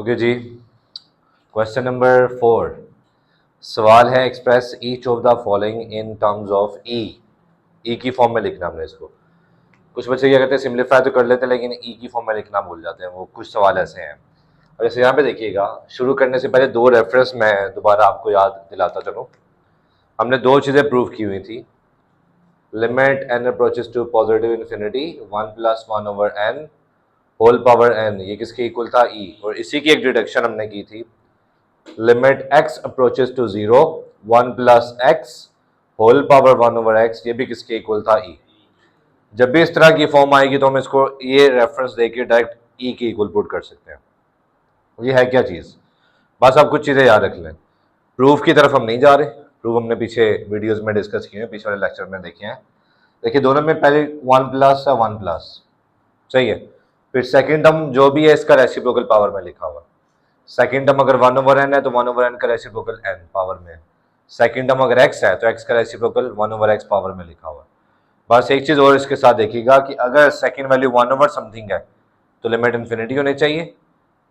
Okay जी, question number 4। सवाल है express each of the following in terms of e की फॉर्म में लिखना हमने इसको। कुछ बच्चे क्या करते हैं, सिंप्लीफाई तो कर लेते हैं लेकिन ई की फॉर्म में लिखना भूल जाते हैं। वो कुछ सवाल ऐसे हैं। और जैसे यहाँ पे देखिएगा, शुरू करने से पहले दो रेफरेंस मैं दोबारा आपको याद दिलाता चलूँ। हमने दो चीज़ें प्रूव की हुई थी। Limit n approaches to positive infinity 1 + 1 over n whole power n, ये किसके इक्वल था? e। और इसी की एक डिडक्शन हमने की थी, limit x approaches to 0 1 + x whole power 1 over x, ये भी किसके इक्वल था? e। जब भी इस तरह की फॉर्म आएगी तो हम इसको ये रेफरेंस देके डायरेक्ट e के इक्वल पुट कर सकते हैं। ये है क्या चीज़? बस आप कुछ चीज़ें याद रख लें। प्रूफ की तरफ हम नहीं जा रहे, प्रूफ हमने पीछे वीडियोस में डिस्कस किए हैं, पीछे वाले लेक्चर में देखे हैं। देखिए दोनों में पहले 1 प्लस है 1 प्लस, सही है। फिर सेकंड टर्म जो भी है इसका रेसिप्रोकल पावर में लिखा हुआ। सेकंड टर्म अगर 1 over n है तो 1 over n का रेसिप्रोकल n पावर में। सेकंड टर्म अगर x है तो x का रेसिप्रोकल 1 over x पावर में लिखा हुआ। बस एक चीज और इसके साथ देखिएगा कि अगर सेकंड वैल्यू 1 over समथिंग है तो लिमिट इन्फिनिटी होनी चाहिए।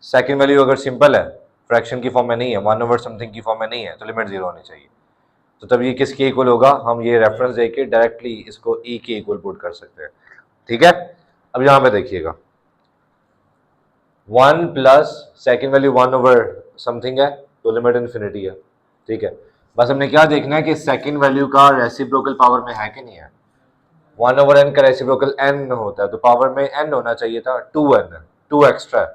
सेकंड वैल्यू अगर सिंपल है, फ्रैक्शन की फॉर्म में नहीं है, 1 over समथिंग की फॉर्म में नहीं है, तो लिमिट 0 होनी चाहिए। तो तब ये किसके इक्वल होगा? हम ये रेफरेंस देके डायरेक्टली इसको e के इक्वल पुट कर सकते हैं। ठीक है, अब यहां पे देखिएगा 1 plus second value 1 over something है तो लिमिट इन्फिनिटी है। ठीक है, बस हमने क्या देखना है कि सेकेंड वैल्यू का रेसिप्रोकल पावर में है कि नहीं है। 1 over n का रेसिप्रोकल n होता है तो पावर में n होना चाहिए था, 2n है, 2 एक्स्ट्रा है,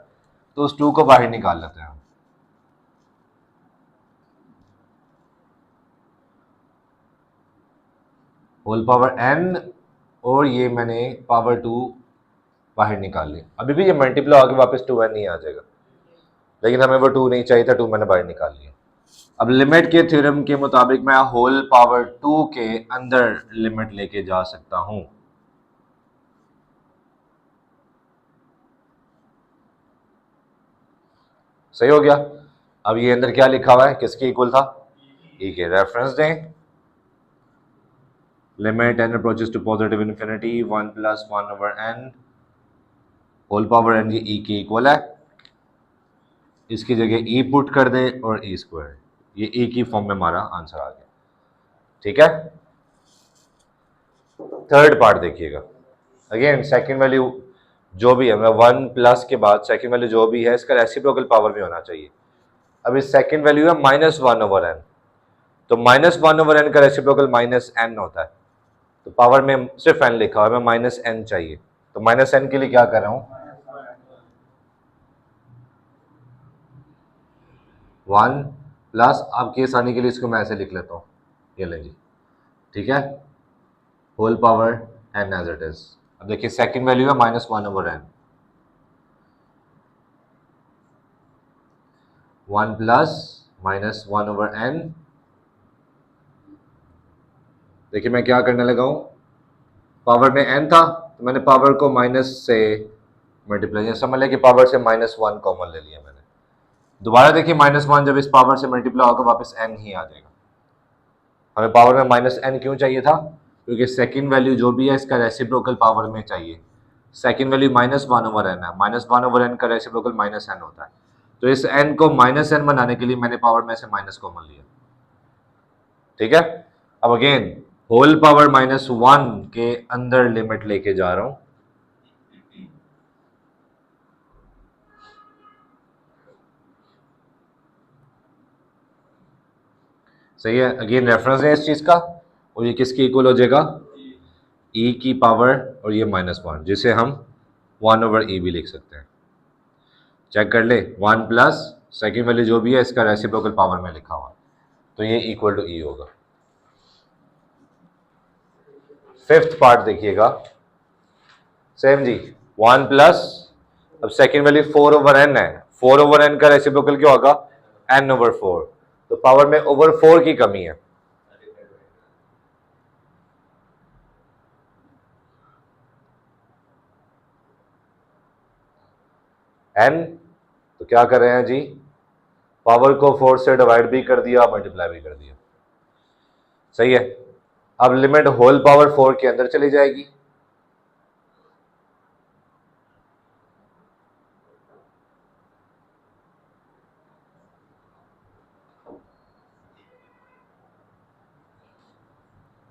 तो उस 2 को बाहर निकाल लेते हैं। होल पावर n और ये मैंने पावर 2 बाहर निकाल ली। अभी भी ये मल्टीप्लाई होकर वापस 2n ही आ जाएगा, लेकिन हमें वो 2 नहीं चाहिए था, 2 मैंने बाहर निकाल लिया। अब लिमिट के थ्योरम के मुताबिक मैं होल पावर 2 के अंदर लिमिट लेके जा सकता हूं। सही हो गया। अब ये अंदर क्या लिखा हुआ है, किसके इक्वल था? ई के। रेफरेंस दें, limit n approaches to positive infinity 1 + 1 over n whole power n, ये ई के इक्वल है। इसकी जगह ई पुट कर दें और ई स्क्वायर, ये ई की फॉर्म में हमारा आंसर आ गया। ठीक है, थर्ड पार्ट देखिएगा। अगेन सेकंड वैल्यू जो भी है, मतलब 1 प्लस के बाद सेकंड वैल्यू जो भी है इसका रेसिप्रोकल पावर में होना चाहिए। अब इस सेकंड वैल्यू है -1 over n, तो -1 over n का रेसिप्रोकल -n होता है, तो पावर में सिर्फ n लिखा हुआ है, हमें -n चाहिए, तो -n के लिए क्या कर रहा हूं, 1 प्लस, आपकी आसानी के लिए इसको मैं ऐसे लिख लेता हूं, ये ले जी। ठीक है, whole power n as it is. अब देखिए सेकंड वैल्यू है -1 over n, 1 plus -1 over n। देखिए मैं क्या करने लगा हूं, पावर में n था तो मैंने पावर को माइनस से मल्टीप्लाई, समझ लें कि पावर से -1 कॉमन ले लिया मैंने। दोबारा देखिए -1 जब इस पावर से मल्टीप्लाई होगा वापस n ही आ जाएगा। हमें पावर में -n क्यों चाहिए था? क्योंकि सेकंड वैल्यू जो भी है इसका रेसिप्रोकल पावर में चाहिए। सेकंड वैल्यू -1 over n है, -1 over n का रेसिप्रोकल -n होता है, तो इस n को -n बनाने के लिए मैंने पावर में से माइनस कॉमन लिया। ठीक है, अब अगेन होल पावर -1 के अंदर लिमिट लेके जा रहा हूं। सही है, अगेन रेफरेंस है इस चीज का, और ये किसके इक्वल हो जाएगा? e की पावर और ये -1, जिसे हम 1 over e भी लिख सकते हैं। चेक कर ले, 1 प्लस सेकेंड वैल्यू जो भी है इसका रेसिप्रोकल पावर में लिखा हुआ, तो ये इक्वल टू e होगा। फिफ्थ पार्ट देखिएगा, सेम जी, 1 प्लस, अब सेकेंड वैल्यू 4 over n है, 4 over n का रेसिप्रोकल क्या होगा? n over 4, तो पावर में ओवर 4 की कमी है। n, तो क्या कर रहे हैं जी, पावर को 4 से डिवाइड भी कर दिया, मल्टीप्लाई भी कर दिया। सही है, अब लिमिट होल पावर 4 के अंदर चली जाएगी।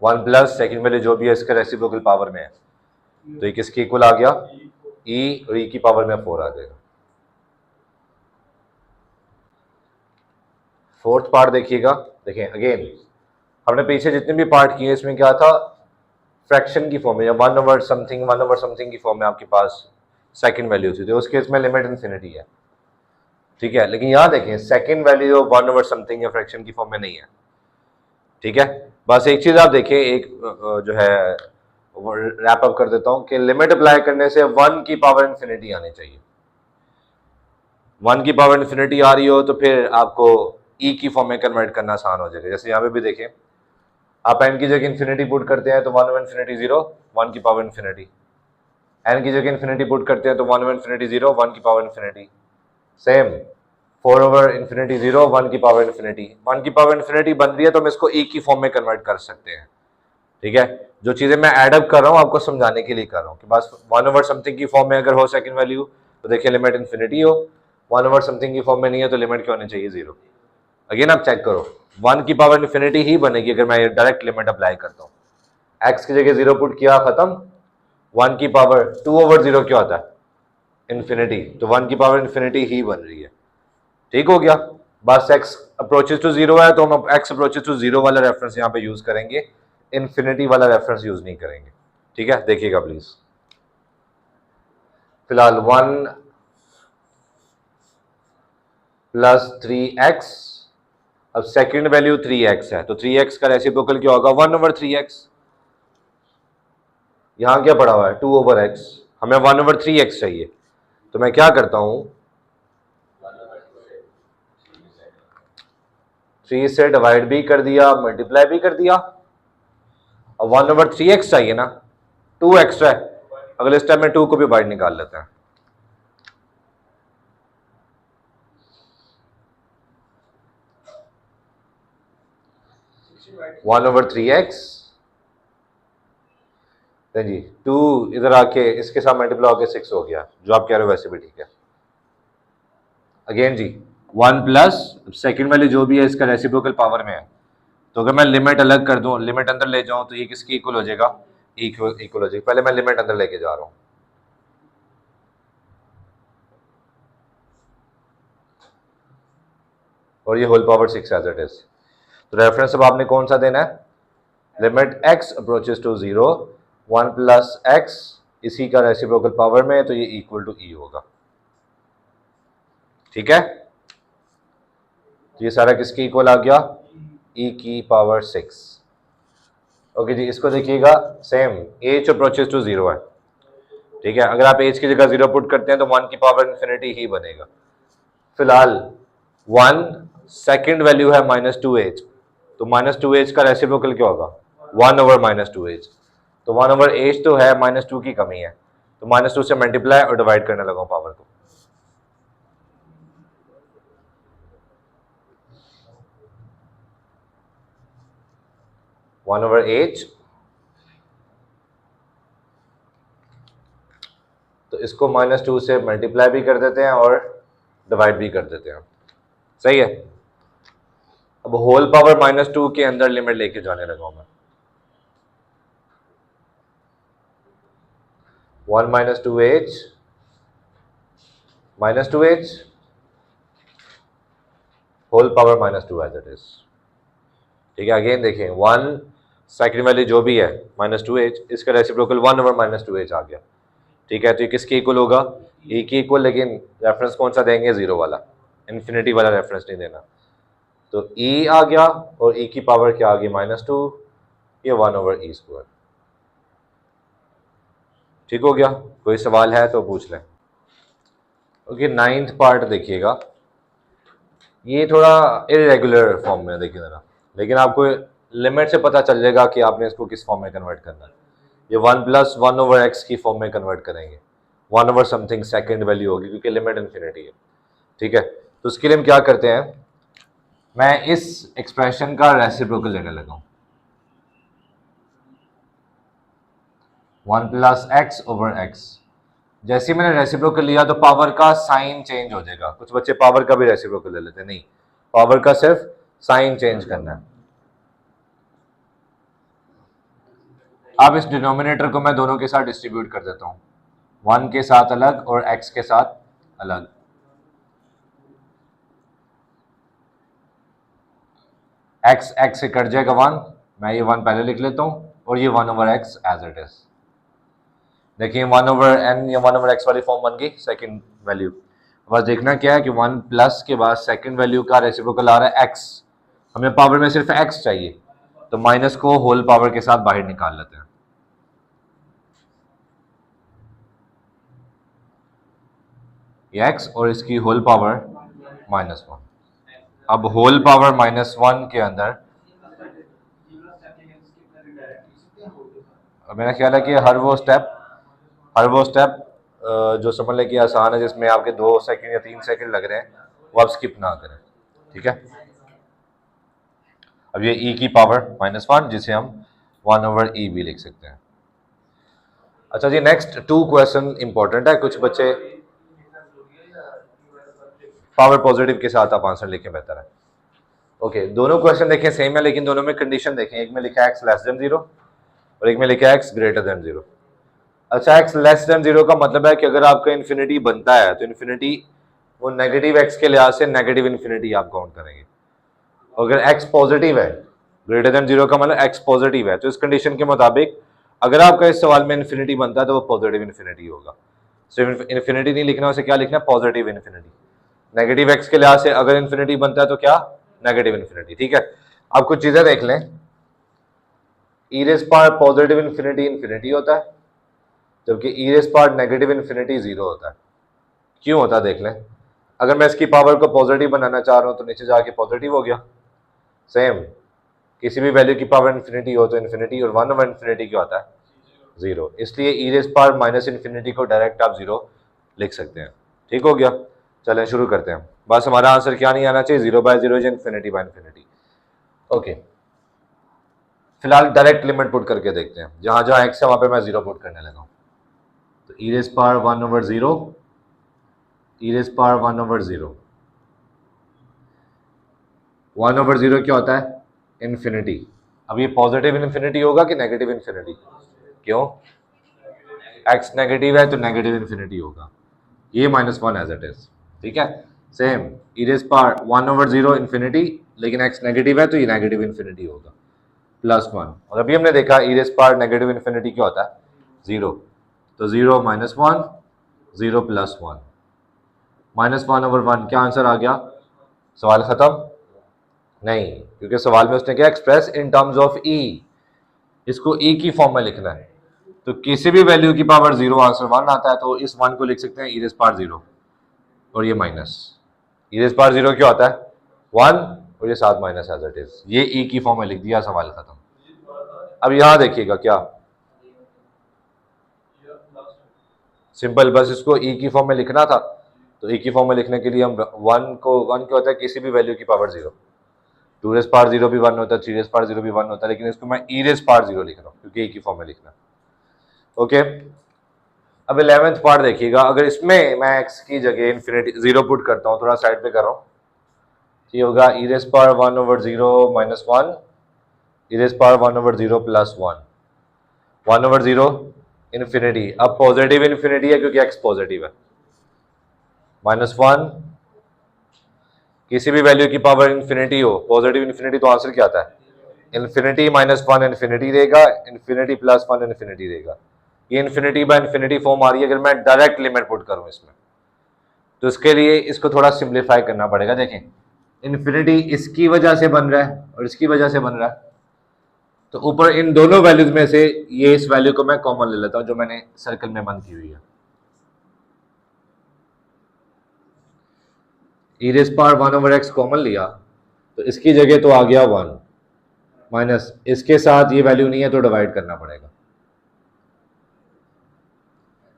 1 प्लस सेकेंड वैल्यू जो भी है इसका रेसिप्रोकल पावर में है, तो ये किसके इक्वल आ गया, e, और e की पावर में 4 आ जाएगा। फोर्थ पार्ट देखिएगा, देखें अगेन हमने पीछे जितने भी पार्ट किए इसमें क्या था, फ्रैक्शन की फॉर्म में या 1/समथिंग की फॉर्म में आपके पास सेकंड वैल्यू थी, तो उस केस में लिमिट इन्फिनिटी है, ठीक है। लेकिन यहाँ देखें सेकंड वैल्यू 1/समथिंग या फ्रैक्शन की फॉर्म में नहीं है, ठीक है। बस एक चीज आप देखें, एक जो है रैप अप कर देता हूं कि लिमिट अप्लाई करने से 1 की पावर इन्फिनिटी आनी चाहिए। 1 की पावर इन्फिनिटी आ रही हो तो फिर आपको e की फॉर्म में कन्वर्ट करना आसान हो जाएगा। जैसे यहाँ पे भी देखें, आप n की जगह इन्फिनिटी पुट करते हैं तो 1/इन्फिनिटी 0, 1 की पावर इन्फिनिटी, n की जगह इन्फिनिटी पुट करते हैं तो 1/इन्फिनिटी 0, 1 की पावर इन्फिनिटी, सेम 4/इन्फिनिटी 0, 1 की पावर इन्फिनिटी। 1 की पावर इन्फिनिटी बन रही है तो हम इसको e की फॉर्म में कन्वर्ट कर सकते हैं, ठीक है। जो चीजें मैं एड अप कर रहा हूँ आपको समझाने के लिए कर रहा हूँ कि बस 1/समथिंग की फॉर्म में अगर हो सेकंड वैल्यू तो देखिए लिमिट इन्फिनिटी हो, 1/समथिंग की फॉर्म में नहीं है तो लिमिट क्या होनी चाहिए, 0। अगेन आप चेक करो, 1 की पावर इन्फिनिटी ही बनेगी अगर मैं डायरेक्ट लिमिट अप्लाई करता हूँ। x की जगह 0 पुट किया, खत्म। 1 की पावर 2/0 क्या होता है, इन्फिनिटी, तो 1 की पावर इन्फिनिटी ही बन रही है, ठीक हो गया। बस x अप्रोचेस टू 0 है तो हम x अप्रोचेस टू 0 वाला रेफरेंस यहाँ पे यूज करेंगे, इन्फिनिटी वाला रेफरेंस यूज नहीं करेंगे, ठीक है। देखिएगा प्लीज, फिलहाल 1 प्लस 3x, अब सेकंड वैल्यू 3x है तो 3x का रेसिप्रोकल क्या होगा, 1/3x। यहां क्या पड़ा हुआ है, 2/x, हमें 1/3x चाहिए, तो मैं क्या करता हूं, 3 से डिवाइड भी कर दिया, मल्टीप्लाई भी कर दिया। अब 1/3x चाहिए ना, 2x है, अगले स्टेप में 2 को भी बाहर निकाल लेते हैं। वन ओवर 3x जी, 2 इधर आके इसके साथ मल्टीप्लाई होकर 6 हो गया, जो आप कह रहे हो वैसे भी ठीक है। अगेन जी 1 प्लस सेकेंड वैल्यू जो भी है इसका रेसिप्रोकल पावर में है, तो अगर मैं लिमिट अलग कर दूं, लिमिट अंदर ले जाऊं तो ये किसकी इक्वल हो जाएगा, इक्वल हो जाएगा। पहले मैं लिमिट अंदर लेके जा रहा हूं, और ये whole power 6 as it is. तो रेफरेंस अब आपने कौन सा देना है, limit x approaches to 0, 1 plus x इसी का रेसिप्रोकल पावर में है तो ये इक्वल टू e होगा, ठीक है। तो ये सारा किसके इक्वल आ गया, e की पावर 6। ओके जी, इसको देखिएगा सेम, h अप्रोचेस टू 0 है, ठीक है। अगर आप h की जगह 0 पुट करते हैं तो 1 की पावर इन्फिनिटी ही बनेगा। फिलहाल 1 सेकंड वैल्यू है -2h, तो -2h का रेसिप्रोकल क्या होगा, 1/-2h, तो 1/h तो है, -2 की कमी है, तो -2 से मल्टीप्लाई और डिवाइड करने लगा पावर को। (1/h), तो इसको -2 से मल्टीप्लाई भी कर देते हैं और डिवाइड भी कर देते हैं, सही है। अब होल पावर -2 के अंदर लिमिट लेके जाने लगा मैं, 1 -2h -2h whole power -2 as it is, ठीक है। अगेन देखें 1 सेकंड वैल्यू जो भी है -2h, इसका रेसिप्रोकल 1/-2h आ गया, ठीक है। तो ये किसके इक्वल होगा, e की इक्वल, लेकिन रेफरेंस कौन सा देंगे, 0 वाला, इन्फिनिटी वाला रेफरेंस नहीं देना। तो e आ गया और e की पावर क्या आ गई, -2, ये 1/e², ठीक हो गया। कोई सवाल है तो पूछ लें। ओके, 9th पार्ट देखिएगा, ये थोड़ा इरेगुलर फॉर्म में देखिए जरा, लेकिन आपको लिमिट से पता चल जाएगा कि आपने इसको किस फॉर्म में कन्वर्ट करना है। ये 1 + 1/x की फॉर्म में कन्वर्ट करेंगे, 1/समथिंग सेकंड वैल्यू होगी क्योंकि लिमिट इन्फिनिटी है, ठीक है। तो उसके लिए हम क्या करते हैं, मैं इस एक्सप्रेशन का रेसिप्रोकल लेने लगा हूं, 1 + x/x। जैसे ही मैंने रेसिप्रोकल लिया तो पावर का साइन चेंज हो जाएगा। कुछ बच्चे पावर का भी रेसिप्रोकल ले लेते हैं, नहीं, पावर का सिर्फ साइन चेंज करना है। अब इस डिनोमिनेटर को मैं दोनों के साथ डिस्ट्रीब्यूट कर देता हूँ, 1 के साथ अलग और x के साथ अलग। x से कट जाएगा 1, मैं ये 1 पहले लिख लेता हूँ, और ये 1/x एज इट इज। देखिए 1/n या 1/x वाली फॉर्म बन गई सेकंड वैल्यू। बस देखना क्या है कि 1 प्लस के बाद सेकंड वैल्यू का रेसिप्रोकल आ रहा है x, हमें पावर में सिर्फ x चाहिए, तो माइनस को होल पावर के साथ बाहर निकाल लेते हैं। ये x और इसकी होल पावर -1। अब होल पावर -1 के अंदर मेरा ख्याल है कि हर वो स्टेप जो समझ लें कि आसान है, जिसमें आपके 2 सेकंड या 3 सेकंड लग रहे हैं, वो आप स्किप ना करें, ठीक है। अब ये e की पावर -1, जिसे हम 1/e भी लिख सकते हैं। अच्छा जी, नेक्स्ट 2 क्वेश्चन इंपॉर्टेंट है। कुछ बच्चे पावर पॉजिटिव के साथ आप आंसर लिखें, बेहतर है। ओके, दोनों क्वेश्चन देखें सेम है, लेकिन दोनों में कंडीशन देखें। एक में लिखा है x लेस देन 0 और एक में लिखा है x ग्रेटर देन 0। अच्छा, x लेस देन 0 का मतलब है कि अगर आपका इन्फिनिटी बनता है तो इन्फिनिटी वो नेगेटिव x के लिहाज से नेगेटिव इन्फिनिटी आप काउंट करेंगे। अगर x पॉजिटिव है, ग्रेटर देन 0 का मतलब x पॉजिटिव है, तो इस कंडीशन के मुताबिक अगर आपका इस सवाल में इन्फिनिटी बनता है तो वो पॉजिटिव इन्फिनिटी होगा। सिर्फ इन्फिनिटी नहीं लिखना, उसे क्या लिखना है, पॉजिटिव इन्फिनिटी। नेगेटिव x के लिहाज से अगर इन्फिनिटी बनता है तो क्या, नेगेटिव इन्फिनिटी, ठीक है। अब कुछ चीजें देख लें। e rays power positive infinity infinity होता है, जबकि e rays power negative infinity 0 होता है। क्यों होता है देख लें। अगर मैं इसकी पावर को पॉजिटिव बनाना चाह रहा हूं तो नीचे जाके पॉजिटिव हो गया। सेम किसी भी वैल्यू की पावर इन्फिनिटी हो तो इन्फिनिटी, और 1/इन्फिनिटी क्या होता है, 0। इसलिए e rays power minus infinity को डायरेक्ट आप 0 लिख सकते हैं। ठीक हो गया, चलें शुरू करते हैं। बस हमारा आंसर क्या नहीं आना चाहिए, 0/0 या इन्फिनिटी/इन्फिनिटी। ओके, फिलहाल डायरेक्ट लिमिट पुट करके देखते हैं। जहां जहां x है वहां पे मैं 0 पुट करने लगा हूं। तो e rays power 1/0, e rays power 1/0, 1/0 क्या होता है, इन्फिनिटी। अब ये पॉजिटिव इन्फिनिटी होगा कि नेगेटिव इन्फिनिटी, क्यों, x नेगेटिव है तो नेगेटिव इन्फिनिटी होगा, ये -1 एज इट इज, ठीक है। Same e rays power 1/0 infinity, लेकिन x नेगेटिव है तो ये नेगेटिव इन्फिनिटी होगा, +1। और अभी हमने देखा e rays power negative infinity क्या होता है, 0। तो 0 -1, 0 +1, -1/1 क्या आंसर आ गया, सवाल खत्म नहीं, क्योंकि सवाल में उसने क्या express in terms of e, इसको e की फॉर्म में लिखना है। तो किसी भी वैल्यू की पावर 0 आंसर 1 आता है, तो इस 1 को लिख सकते हैं e रेज़ पावर 0, और ये माइनस e रेज़ पावर 0 क्या होता है, 1, और ये साथ माइनस एज इट इज, ये e की फॉर्म में लिख दिया, सवाल खत्म। अब यहां देखिएगा क्या सिंपल, बस इसको e की फॉर्म में लिखना था। तो e की फॉर्म में लिखने के लिए हम 1 क्या होता है, किसी भी वैल्यू की पावर 0, 2 रेज़ पावर 0 भी 1 होता है, 3 रेज़ पावर 0 भी 1 होता है, लेकिन इसको मैं e रेज़ पावर 0 लिख रहा हूँ क्योंकि e की फॉर्म में लिखना। ओके, अब 11th पार्ट देखिएगा। अगर इसमें मैं x की जगह इन्फिनिटी 0 पुट करता हूँ, थोड़ा साइड पे कर रहा हूँ, ये होगा e rays power 1/0 -1, e rays power 1/0 +1, 1/0 infinity. अब पॉजिटिव इन्फिनिटी है क्योंकि x पॉजिटिव है, -1, किसी भी वैल्यू की पावर इन्फिनिटी हो, पॉजिटिव इन्फिनिटी, तो आंसर क्या आता है, इन्फिनिटी -1 इन्फिनिटी देगा, इन्फिनिटी +1 इन्फिनिटी देगा। ये इन्फिनिटी बाय इन्फिनिटी फॉर्म आ रही है। अगर मैं डायरेक्ट लिमिट पुट करूं इसमें, तो इसके लिए इसको थोड़ा सिंप्लीफाई करना पड़ेगा। देखें, इन्फिनिटी इसकी वजह से बन रहा है और इसकी वजह से बन रहा है, तो ऊपर इन दोनों वैल्यूज में से ये इस वैल्यू को मैं कॉमन ले लेता हूं, जो मैंने सर्कल में बंद की हुई है। e rays power 1/x common लिया, तो इसकी जगह तो आ गया 1, माइनस इसके साथ ये वैल्यू नहीं है तो डिवाइड करना पड़ेगा।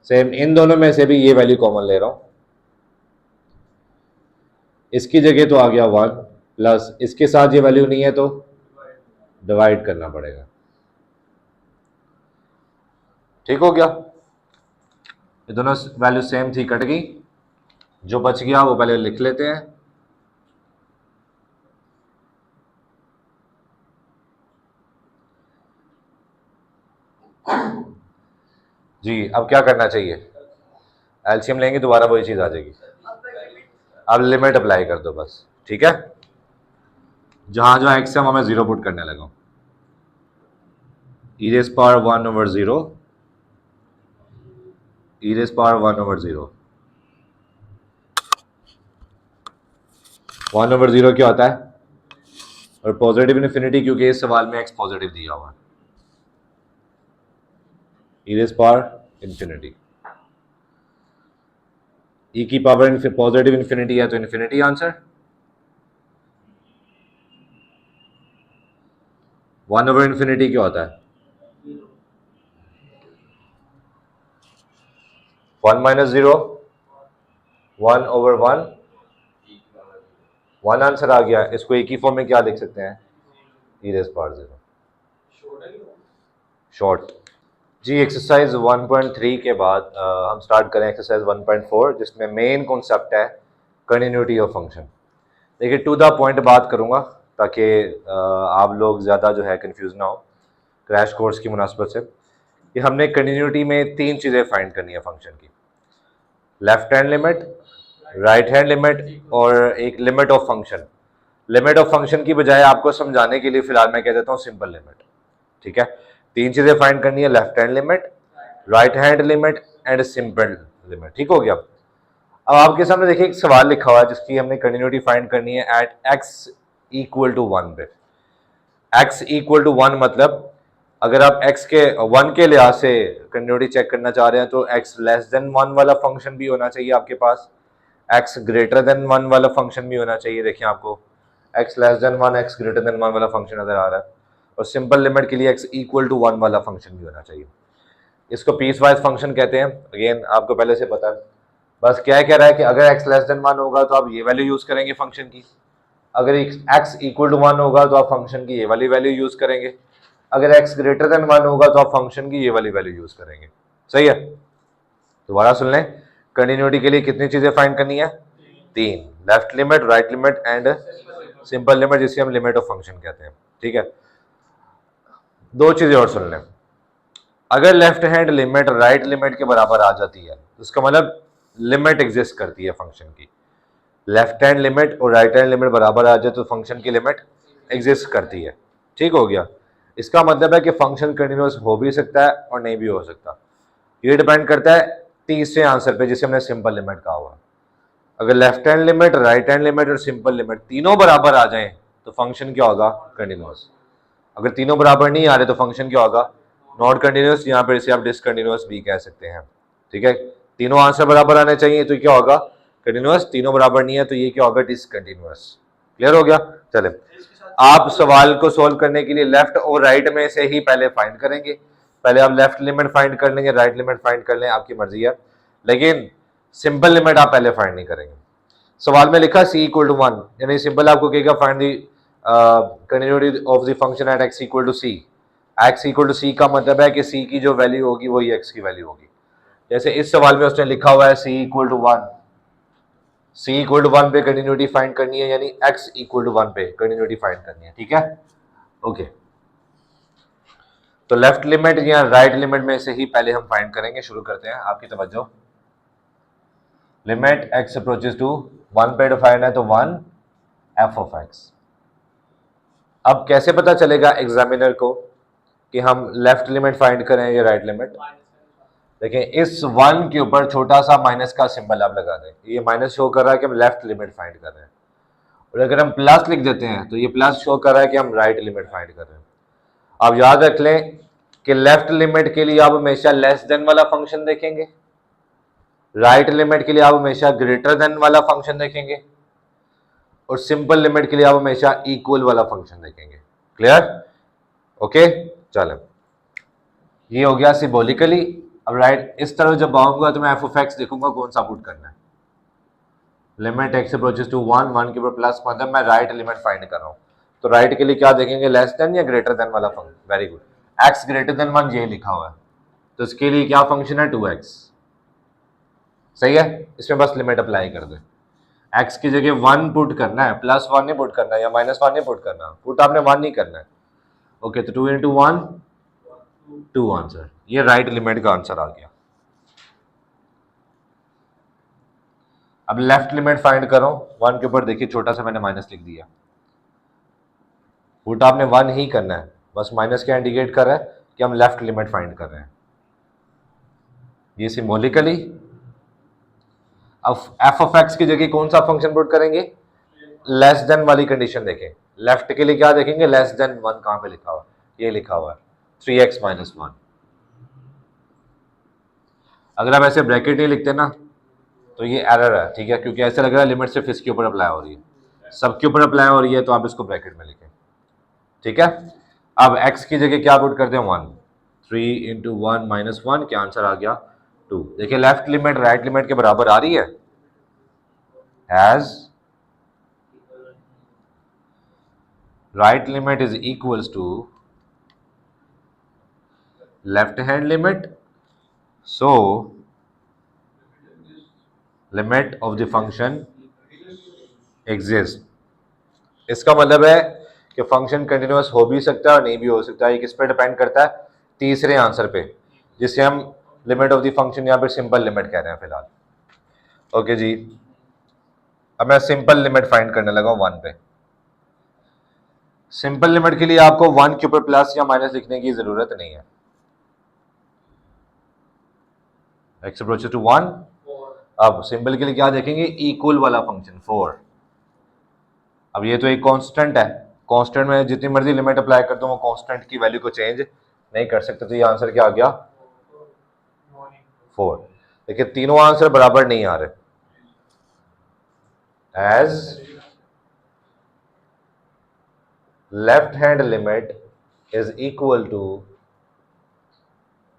सेम इन दोनों में से भी ये वैल्यू कॉमन ले रहा हूं, इसकी जगह तो आ गया 1, प्लस इसके साथ ये वैल्यू नहीं है तो डिवाइड करना पड़ेगा। ठीक हो गया, ये दोनों वैल्यू सेम थी, कट गई। जो बच गया वो पहले लिख लेते हैं। जी अब क्या करना चाहिए, एलसीएम लेंगे दोबारा वही चीज आ जाएगी। अब लिमिट अप्लाई कर दो बस, ठीक है। जहां जहां एक्स है वहां मैं जीरो पुट करने लगा हूं। e rays power 1 over 0, e rays power 1 over 0। 1 over 0 क्या होता है, और पॉजिटिव इन्फिनिटी, क्योंकि इस सवाल में एक्स पॉजिटिव दिया हुआ है। e rays power infinity, e की पावर पॉजिटिव इन्फिनिटी है तो इन्फिनिटी आंसर। 1 ओवर इन्फिनिटी क्या होता है, 1 माइनस 0, 1 ओवर 1, 1 आंसर आ गया। इसको एक ही फॉर्म में क्या लिख सकते हैं, e रेज़ पावर 0 शॉर्ट। जी एक्सरसाइज 1.3 के बाद हम स्टार्ट करें एक्सरसाइज 1.4, जिसमें मेन कॉन्सेप्ट है कंटिन्यूटी ऑफ फंक्शन। देखिए टू द पॉइंट बात करूंगा ताकि आप लोग ज़्यादा जो है कंफ्यूज ना हो क्रैश कोर्स की मुनासबत से। कि हमने कंटिन्यूटी में तीन चीज़ें फाइंड करनी है फंक्शन की, left hand limit, right hand limit और एक limit of function. Limit of function की बजाय आपको समझाने के लिए फिलहाल मैं कह देता हूँ सिंपल लिमिट, ठीक है। तीन चीजें फाइंड करनी है, left hand limit, right hand limit and simple limit, ठीक हो गया। अब आपके सामने देखिए एक सवाल लिखा हुआ है जिसकी हमने कंटिन्यूटी फाइंड करनी है एट x इक्वल टू 1 पे। x इक्वल टू 1 मतलब अगर आप x के 1 के लिहाज से कंटिन्यूटी चेक करना चाह रहे हैं तो x लेस देन 1 वाला फंक्शन भी होना चाहिए आपके पास, x ग्रेटर देन 1 वाला फंक्शन भी होना चाहिए। देखिए आपको x less than 1, x greater than 1 वाला फंक्शन नजर आ रहा है, और सिंपल लिमिट के लिए x इक्वल टू 1 वाला फंक्शन भी होना चाहिए। इसको पीस वाइज फंक्शन कहते हैं, अगेन आपको पहले से पता है। बस क्या कह रहा है कि अगर x लेस देन 1 होगा तो आप ये वैल्यू यूज करेंगे फंक्शन की, अगर x इक्वल टू 1 होगा तो आप फंक्शन की ये वाली वैल्यू यूज करेंगे, अगर x ग्रेटर देन 1 होगा तो आप फंक्शन की ये वाली वैल्यू यूज करेंगे। सही है, दोबारा सुन लें, कंटिन्यूटी के लिए कितनी चीजें फाइंड करनी है, तीन, left limit, right limit and simple limit, जिसे हम लिमिट ऑफ फंक्शन कहते हैं, ठीक है। दो चीजें और सुन लें, अगर left hand limit right limit के बराबर आ जाती है तो उसका मतलब लिमिट एग्जिस्ट करती है फंक्शन की। लेफ्ट हैंड लिमिट और राइट हैंड लिमिट बराबर आ जाए तो फंक्शन की लिमिट एग्जिस्ट करती है, ठीक हो गया। इसका मतलब है कि फंक्शन कंटिन्यूअस हो भी सकता है और नहीं भी हो सकता। ये डिपेंड करता है तीसरे आंसर पे जिसे हमने सिंपल लिमिट कहा हुआ। अगर left hand limit, right hand limit और सिंपल लिमिट तीनों बराबर आ जाएं तो फंक्शन क्या होगा, कंटिन्यूअस। अगर तीनों बराबर नहीं आ रहे तो फंक्शन क्या होगा, नॉट कंटिन्यूअस, यहाँ पर इसे आप डिसकंटिन्यूअस भी कह सकते हैं, ठीक है। तीनों आंसर बराबर आने चाहिए तो क्या होगा, कंटिन्यूअस, तीनों बराबर नहीं है तो ये क्या होगा, डिसकंटिन्यूअस। क्लियर हो गया। चले आप सवाल को सोल्व करने के लिए लेफ्ट और राइट में से ही पहले फाइंड करेंगे। पहले आप लेफ्ट लिमिट फाइंड कर लेंगे, राइट लिमिट फाइंड कर लें, आपकी मर्जी है, लेकिन सिंपल लिमिट आप पहले फाइंड नहीं करेंगे। सवाल में लिखा c इक्वल टू 1, यानी सिंपल आपको कहेगा find the continuity of the function at x equal to c। x equal to c का मतलब है कि c की जो वैल्यू होगी वही x की वैल्यू होगी। जैसे इस सवाल में उसने लिखा हुआ है c equal to 1, c equal to 1 पे कंटिन्यूटी फाइंड करनी है, यानी x इक्वल टू 1 पे कंटिन्यूटी फाइंड करनी है, ठीक है। ओके, तो लेफ्ट लिमिट या राइट लिमिट में से ही पहले हम फाइंड करेंगे। शुरू करते हैं, आपकी तवज्जो। लिमिट x अप्रोचेस टू 1 पे डिफाइन है तो 1 f ऑफ x। अब कैसे पता चलेगा एग्जामिनर को कि हम लेफ्ट लिमिट फाइंड करें या राइट लिमिट। देखिए इस 1 के ऊपर छोटा सा माइनस का सिंबल आप लगा दें, ये माइनस शो कर रहा है कि हम लेफ्ट लिमिट फाइंड कर रहे हैं, और अगर हम प्लस लिख देते हैं तो ये प्लस शो कर रहा है कि हम राइट लिमिट फाइंड कर रहे हैं। आप याद रख लें कि लेफ्ट लिमिट के लिए आप हमेशा लेस देन वाला फंक्शन देखेंगे, राइट लिमिट के लिए आप हमेशा ग्रेटर देन वाला फंक्शन देखेंगे, और सिंपल लिमिट के लिए आप हमेशा इक्वल वाला फंक्शन देखेंगे। Clear, okay. चलो ये हो गया सिंबॉलिकली। अब राइट इस तरह जब आऊंगा तो मैं एफ ऑफ एक्स देखूंगा कौन सा पुट करना है। लिमिट एक्स अप्रोचेस टू 1, 1 के ऊपर प्लस, मतलब मैं राइट लिमिट फाइंड कर रहा हूँ, तो राइट के लिए क्या देखेंगे, लेस देन या ग्रेटर देन वाला function. Very good, x greater than 1 ये लिखा हुआ है, तो इसके लिए क्या फंक्शन है, 2x। सही है, इसमें बस लिमिट अप्लाई कर दे। x की जगह 1 पुट करना है, प्लस 1 नहीं पुट करना है या माइनस 1 नहीं पुट करना, पुट आपने 1 नहीं करना है। ओके, तो 2 into 1 2 आंसर, ये राइट लिमिट का आंसर आ गया। अब लेफ्ट लिमिट फाइंड करो, 1 के ऊपर देखिए छोटा सा मैंने माइनस लिख दिया। उल्टा आपने 1 ही करना है, बस माइनस क्या इंडिकेट कर रहा है कि हम लेफ्ट लिमिट फाइंड कर रहे हैं, ये सिंबॉलिकली। अब एफ ऑफ एक्स की जगह कौन सा फंक्शन पुट करेंगे, लेस देन वाली कंडीशन देखें। लेफ्ट के लिए क्या देखेंगे, लेस देन 1 कहां पे लिखा हुआ, ये लिखा हुआ है 3x माइनस 1। अगर आप ऐसे ब्रैकेट नहीं लिखते ना तो ये एरर है, ठीक है, क्योंकि ऐसा लग रहा है लिमिट सिर्फ इसके ऊपर अप्लाई हो रही है, सबके ऊपर अप्लाई हो रही है, तो आप इसको ब्रैकेट में लिखें, ठीक है। अब x की जगह क्या पुट करते हैं, 1, 3 इंटू 1 माइनस 1, क्या आंसर आ गया 2। देखिए लेफ्ट लिमिट राइट लिमिट के बराबर आ रही है, as right limit is equals to left hand limit, so limit of the function exist. इसका मतलब है कि फंक्शन कंटिन्यूअस हो भी सकता है और नहीं भी हो सकता है। ये किस पे डिपेंड करता है, तीसरे आंसर पे, जिसे हम लिमिट ऑफ द फंक्शन यहाँ पे सिंपल लिमिट कह रहे हैं फिलहाल। ओके जी, अब मैं सिंपल लिमिट फाइंड करने लगा हूं 1 पे। सिंपल लिमिट के लिए आपको 1 के ऊपर प्लस या माइनस लिखने की जरूरत नहीं है। x approaches to 1। अब सिंपल के लिए क्या देखेंगे, इक्वल वाला फंक्शन 4। अब ये तो एक कांस्टेंट है, कांस्टेंट में जितनी मर्जी लिमिट अप्लाई कर दो वो कांस्टेंट की वैल्यू को चेंज नहीं कर सकते, तो ये आंसर क्या आ गया 4। देखिए तीनों आंसर बराबर नहीं आ रहे, as left hand limit is equal to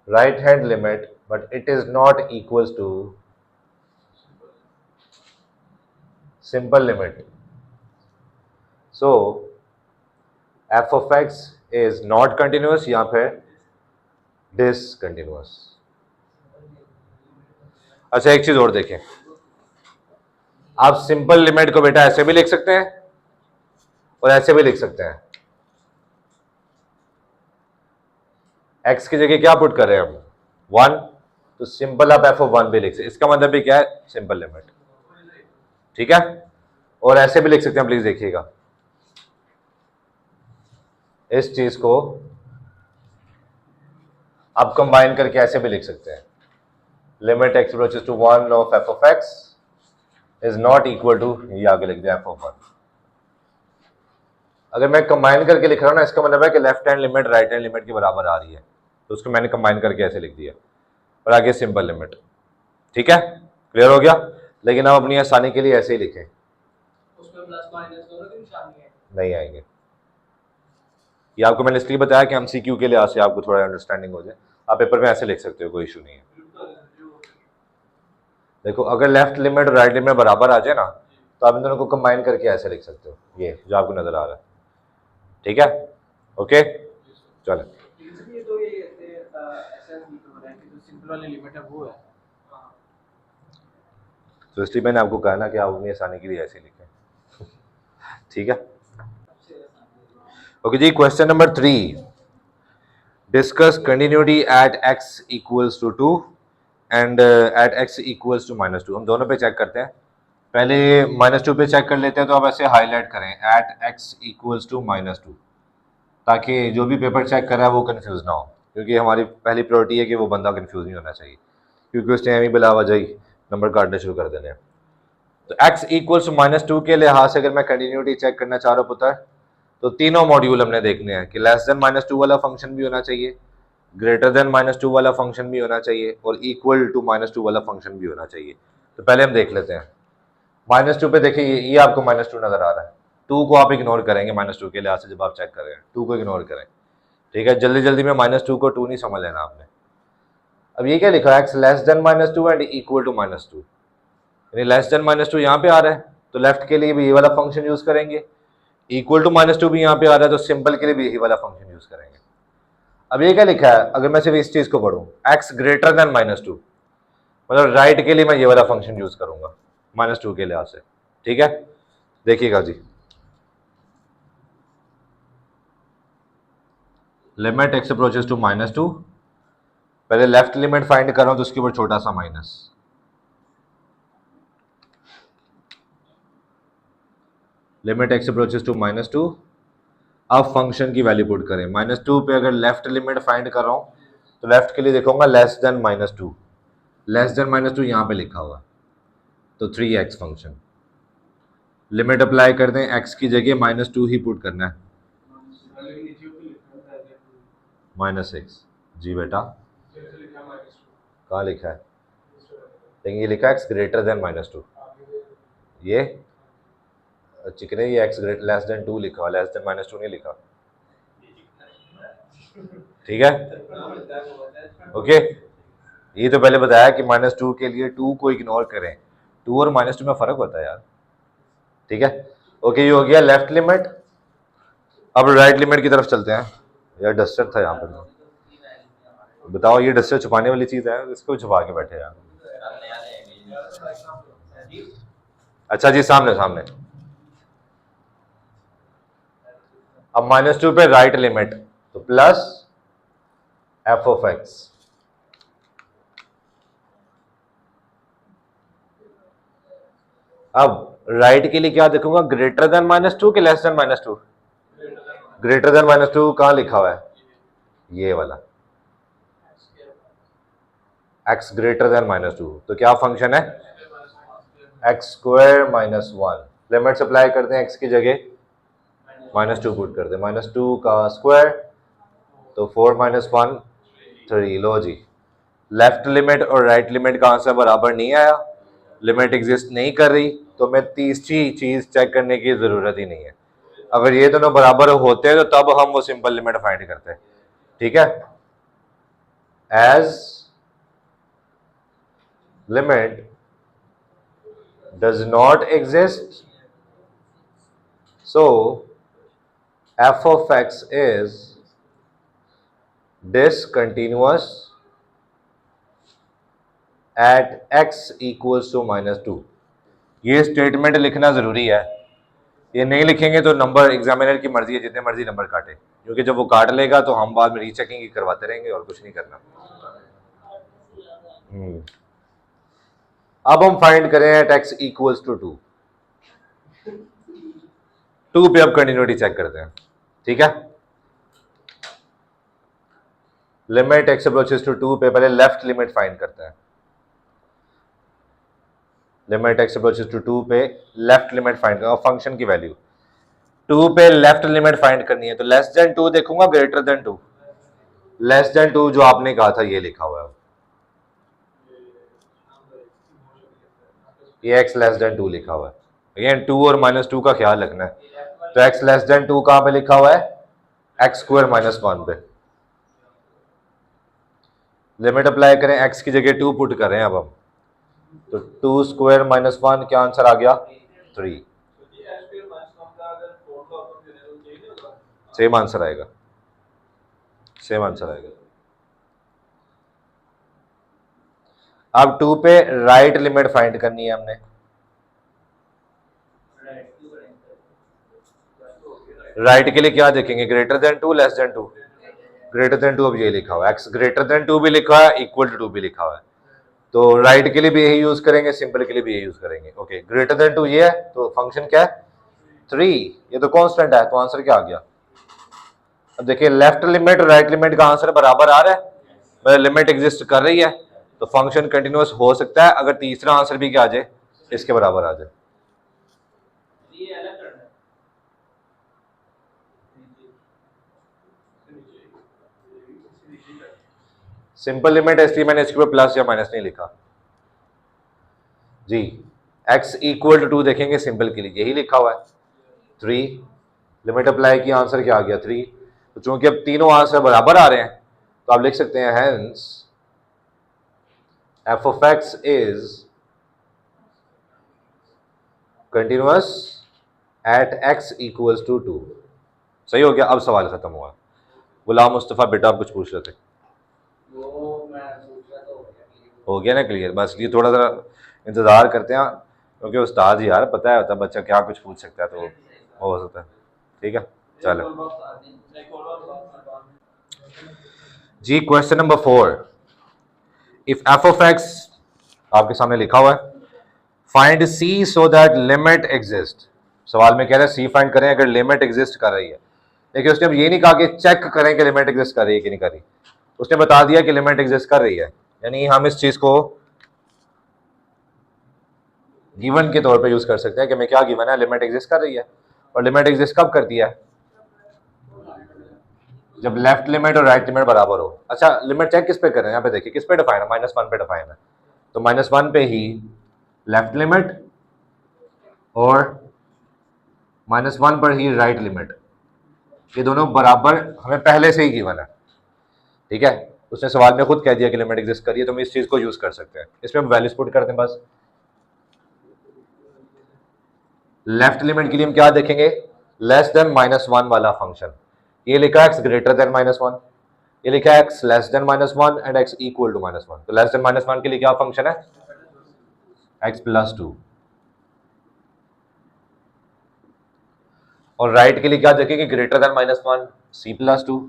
right hand limit, but it is not equals to simple limit. So f of x is not continuous या फिर discontinuous। अच्छा एक चीज और देखें, आप सिंपल लिमिट को बेटा ऐसे भी लिख सकते हैं और ऐसे भी लिख सकते हैं। x की जगह क्या पुट कर रहे हैं हम 1, तो सिंपल आप f ऑफ 1 भी लिख सकते हैं। इसका मतलब भी क्या है, सिंपल लिमिट, ठीक है। और ऐसे भी लिख सकते हैं, प्लीज देखिएगा इस चीज को आप कंबाइन करके ऐसे भी लिख सकते हैं, limit x approaches to 1 of f of x is not equal to, ये आगे लिख दिया f ऑफ 1। अगर मैं कंबाइन करके लिख रहा हूं ना, इसका मतलब है कि left hand limit right hand limit के बराबर आ रही है, तो उसको मैंने कंबाइन करके ऐसे लिख दिया और आगे सिंपल लिमिट, ठीक है, क्लियर हो गया। लेकिन आप अपनी आसानी के लिए ऐसे ही लिखें, उसमें प्लस माइनस दोनों के निशान नहीं आएंगे। ये आपको मैंने इसलिए बताया कि एमसीक्यू के लिए से आपको थोड़ा अंडरस्टैंडिंग हो जाए, आप पेपर में ऐसे लिख सकते हो, कोई इशू नहीं है। देखो अगर लेफ्ट लिमिट और राइट लिमिट बराबर आ जाए ना, तो आप इन दोनों को कंबाइन करके ऐसे लिख सकते हो, ये जो आपको नजर आ रहा है, ठीक है, ओके चलो। तो इसलिए मैंने आपको कहा ना कि आप अपनी आसानी के लिए ऐसे लिखें, ठीक है। ओके जी, question number 3, discuss continuity at x equals to 2 and at x equals to -2। हम दोनों पे चेक करते हैं, पहले -2 पे चेक कर लेते हैं, तो आप ऐसे हाईलाइट करें एट x इक्वल्स टू -2, ताकि जो भी पेपर चेक कर रहा है वो कंफ्यूज ना हो, क्योंकि हमारी पहली प्रायोरिटी है कि वो बंदा कंफ्यूज नहीं होना चाहिए, क्योंकि उसने हमें बिला वजह ही नंबर काटने शुरू कर देने हैं। तो x इक्वल्स टू -2 के लिहाज से अगर मैं कंटिन्यूटी चेक करना चाह रहा हूँ पुत्र, तो तीनों मॉड्यूल हमने देखने हैं कि लेस देन -2 वाला फंक्शन भी होना चाहिए, ग्रेटर देन -2 वाला फंक्शन भी होना चाहिए और इक्वल टू -2 वाला फंक्शन भी होना चाहिए। तो पहले हम देख लेते हैं -2 पे। देखिए ये आपको -2 नजर आ रहा है, 2 को आप इग्नोर करेंगे -2 के लिहाज से, जब आप चेक कर रहे हैं 2 को इग्नोर करें, ठीक है। जल्दी जल्दी में -2 को 2 नहीं समझ लेना आपने। अब ये क्या लिखा है, x less than -2 and equal to -2, यानी लेस देन -2 यहाँ पे आ रहा है, तो लेफ्ट के लिए भी ये वाला फंक्शन यूज करेंगे, इक्वल टू -2 भी यहाँ पे आ रहा है, तो सिंपल के लिए भी यही वाला फंक्शन यूज करेंगे। अब ये क्या लिखा है, अगर मैं सिर्फ इस चीज को पढ़ूं x ग्रेटर देन -2, मतलब राइट के लिए मैं ये वाला फंक्शन यूज करूंगा -2 के लिहाज से, ठीक है। देखिएगा जी, लिमिट x अप्रोचेस टू -2, पहले लेफ्ट लिमिट फाइंड कर रहा हूं, तो उसके ऊपर छोटा सा minus, limit x approaches to -2। अब फंक्शन की वैल्यू पुट करें। -2 पे अगर लेफ्ट लिमिट फाइंड कर रहा हूँ तो लेफ्ट के लिए देखूंगा लेस देन -2, लेस देन -2 यहाँ पे लिखा हुआ, तो 3x फंक्शन। लिमिट अप्लाई कर दें, x की जगह -2 ही पुट करना है। -6 जी बेटा, कहाँ लिखा है? लेकिन ये लिखा है x ग्रेटर देन -2। ये चिकने, ये x लेस देन 2 लिखा हुआ, लेस देन -2 नहीं लिखा। ठीक है, ओके। ये तो पहले बताया कि -2 के लिए 2 को इग्नोर करें, 2 और -2 में फर्क होता है यार। ठीक है, ओके, ये हो गया लेफ्ट लिमिट। अब राइट लिमिट की तरफ चलते हैं। यार डस्टर था यहाँ पर, बताओ ये डस्टर छुपाने वाली चीज है, इसको छुपा के बैठे यार। अच्छा जी, सामने सामने। अब -2 पे राइट लिमिट, तो प्लस f ऑफ x। अब राइट के लिए क्या देखूंगा, ग्रेटर देन -2 के लेस देन -2? ग्रेटर देन -2 कहां लिखा हुआ है? ये वाला x ग्रेटर देन -2, तो क्या फंक्शन है? x² -1। लिमिट अप्लाई करते हैं, x की जगह -2 पुट करते हैं, -2 का स्क्वायर तो 4 - 1 3। लो जी, लेफ्ट लिमिट और राइट लिमिट का आंसर बराबर नहीं आया, लिमिट एग्जिस्ट नहीं कर रही, तो मैं तीसरी चीज चेक करने की जरूरत ही नहीं है। अगर ये दोनों बराबर होते हैं तो तब हम वो सिंपल लिमिट फाइंड करते हैं। ठीक है, age limit does not exist, so f of x is discontinuous at x equals to -2। ये स्टेटमेंट लिखना जरूरी है, ये नहीं लिखेंगे तो नंबर एग्जामिनर की मर्जी है, जितने मर्जी नंबर काटे, क्योंकि जब वो काट लेगा तो हम बाद में रीचेकिंग ही करवाते रहेंगे और कुछ नहीं करना। अब हम फाइंड करें एट x इक्वल्स टू 2। 2 पे अब कंटिन्यूटी चेक करते हैं। ठीक है, लिमिट x अप्रोचेस टू 2 पे पहले लेफ्ट लिमिट फाइंड करते हैं। लिमिट x अप्रोचेस टू 2 पे लेफ्ट लिमिट फाइंड करना, फंक्शन की वैल्यू 2 पे लेफ्ट लिमिट फाइंड करनी है, तो लेस देन 2 देखूंगा, ग्रेटर देन 2? लेस देन 2 जो आपने कहा था ये लिखा हुआ है, ये x लेस देन 2 लिखा हुआ है। अगेन 2 और -2 का ख्याल रखना है, तो x लेस देन 2 कहां पे लिखा हुआ है? x² -1 पे। लिमिट अप्लाई करें, x की जगह 2 पुट करें अब हम, तो 2² -1 क्या आंसर आ गया? 3। सेम आंसर आएगा, सेम आंसर आएगा। अब 2 पे राइट लिमिट फाइंड करनी है हमने। राइट के लिए क्या देखेंगे, greater than 2 less than 2? Greater than 2, अब ये लिखा हुआ है, x ग्रेटर देन 2 भी लिखा है, इक्वल टू 2 भी लिखा हुआ है, तो राइट के लिए भी यही यूज करेंगे, सिंपल के लिए भी यही यूज करेंगे। ओके, ग्रेटर देन 2 ये है, तो फंक्शन क्या है? 3। ये तो कांस्टेंट है, तो आंसर क्या आ गया? अब देखिए, लेफ्ट लिमिट और राइट लिमिट का आंसर बराबर आ रहा है, मतलब लिमिट एग्जिस्ट कर रही है, तो फंक्शन कंटिन्यूअस हो सकता है अगर तीसरा आंसर भी क्या आ जाए, इसके बराबर आ जाए। सिंपल लिमिट है, इसलिए मैंने इसके ऊपर प्लस या माइनस नहीं लिखा जी। x इक्वल टू 2 देखेंगे, सिंपल के लिए यही लिखा हुआ है 3। लिमिट अप्लाई की, आंसर क्या आ गया? 3। तो चूंकि अब तीनों आंसर बराबर आ रहे हैं, तो आप लिख सकते हैं hence f of x is continuous at x equals to 2। सही हो गया, अब सवाल खत्म हुआ। गुलाम मुस्तफ़ा बेटा आप कुछ पूछ रहे थे? हो गया ना क्लियर? बस ये थोड़ा सा इंतजार करते हैं, क्योंकि उस्ताद यार पता है होता बच्चा क्या कुछ पूछ सकता है, तो हो सकता है। ठीक है, चलो जी। Question number 4, if f of x आपके सामने लिखा हुआ है, find c so that limit exist. सवाल में कह रहा है सी फाइंड करें अगर लिमिट एग्जिस्ट कर रही है, लेकिन उसने अब ये नहीं कहा कि चेक करें कि लिमिट एग्जिस्ट कर रही है कि नहीं कर रही, उसने बता दिया कि लिमिट एग्जिस्ट कर रही है। यानी हम इस चीज को गिवन के तौर पे यूज कर सकते हैं कि हमें क्या गिवन है, लिमिट एग्जिस्ट कर रही है। और लिमिट एग्जिस्ट कब करती है, जब लेफ्ट लिमिट और राइट लिमिट बराबर हो। अच्छा लिमिट चेक किस पे कर रहे हैं, यहाँ पे देखिए किस पे डिफाइन है, -1 पे डिफाइन है, तो -1 पे ही लेफ्ट लिमिट और -1 पर ही राइट लिमिट, ये दोनों बराबर हमें पहले से ही गिवन है। ठीक है, उसने सवाल में खुद कह दिया कि लिमिट एग्जिस्ट करिए, तो हम इस चीज को यूज कर सकते हैं। इसमें हम वैल्यूज पुट करते हैं बस। लेफ्ट लिमिट के लिए हम क्या देखेंगे, लेस देन -1 वाला फंक्शन, ये लिखा है x ग्रेटर देन -1, ये लिखा है x less than -1 and x equal to -1। तो लेस देन -1 के लिए क्या फंक्शन है, x + 2, और राइट के लिए क्या देखेंगे, greater than -1 c + 2।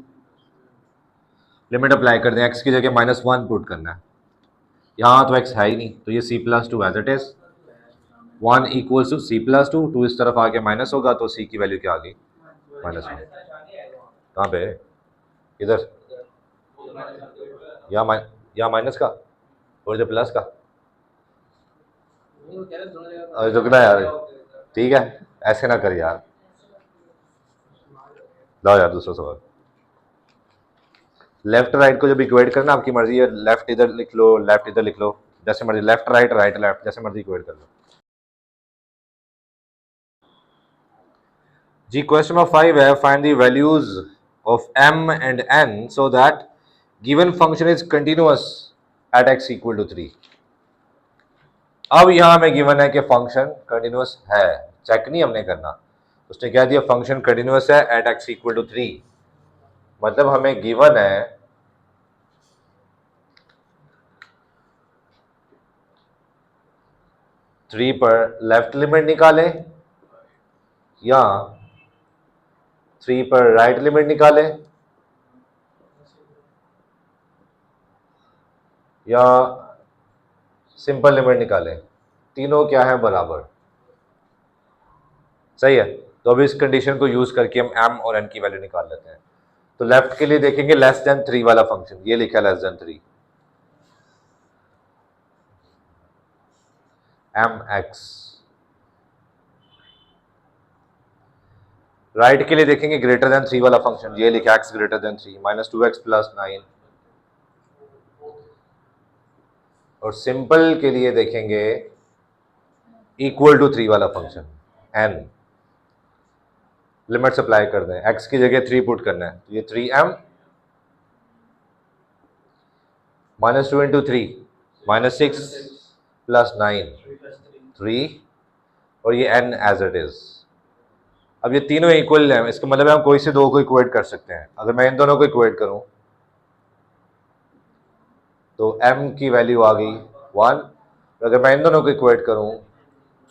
Limit apply कर दें, x की जगह -1 पुट करना है, यहाँ तो x है ही नहीं, तो ये c + 2 as it is, 1 equals to c + 2, 2 इस तरफ आके माइनस होगा, तो c की वैल्यू क्या आ गई, -1। कहाँ पे, इधर, या माइनस का और इधर प्लस का, अरे रुकना यार, ठीक है ऐसे ना कर यार, लाओ यार दूसरा सवाल। लेफ्ट राइट को जब इक्वेट करना आपकी मर्जी है, लेफ्ट इधर लिख लो, लेफ्ट इधर लिख लो, जैसे मर्जी, लेफ्ट राइट राइट लेफ्ट, जैसे मर्जी इक्वेट कर लो जी। क्वेश्चन नंबर 5 है, find the values of m and n so that given function is continuous at x = 3। अब यहां हमें गिवन है कि फंक्शन कंटिन्यूअस है, चेक नहीं हमने करना, उसने कह दिया फंक्शन कंटिन्यूअस है एट x = 3, मतलब हमें गिवन है 3 पर लेफ्ट लिमिट निकाले या 3 पर राइट लिमिट निकाले या सिंपल लिमिट निकाले, तीनों क्या है, बराबर। सही है, तो अब इस कंडीशन को यूज करके हम m और n की वैल्यू निकाल लेते हैं। तो लेफ्ट के लिए देखेंगे लेस देन 3 वाला फंक्शन, ये लिखा है लेस देन 3, mx। राइट के लिए देखेंगे ग्रेटर देन 3 वाला फंक्शन, ये लिखा है x ग्रेटर देन 3, -2x + 9। और सिंपल के लिए देखेंगे इक्वल टू 3 वाला फंक्शन n। लिमिट अप्लाई कर दें, x की जगह 3 पुट करना है, तो ये 3m -2 × 3 -6 + 9 3, और ये n एज इट इज। अब ये तीनों इक्वल है, इसका मतलब है हम कोई से दो को इक्वेट कर सकते हैं। अगर मैं इन दोनों को इक्वेट करूं तो m की वैल्यू आ गई 1, अगर मैं इन दोनों को इक्वेट करूं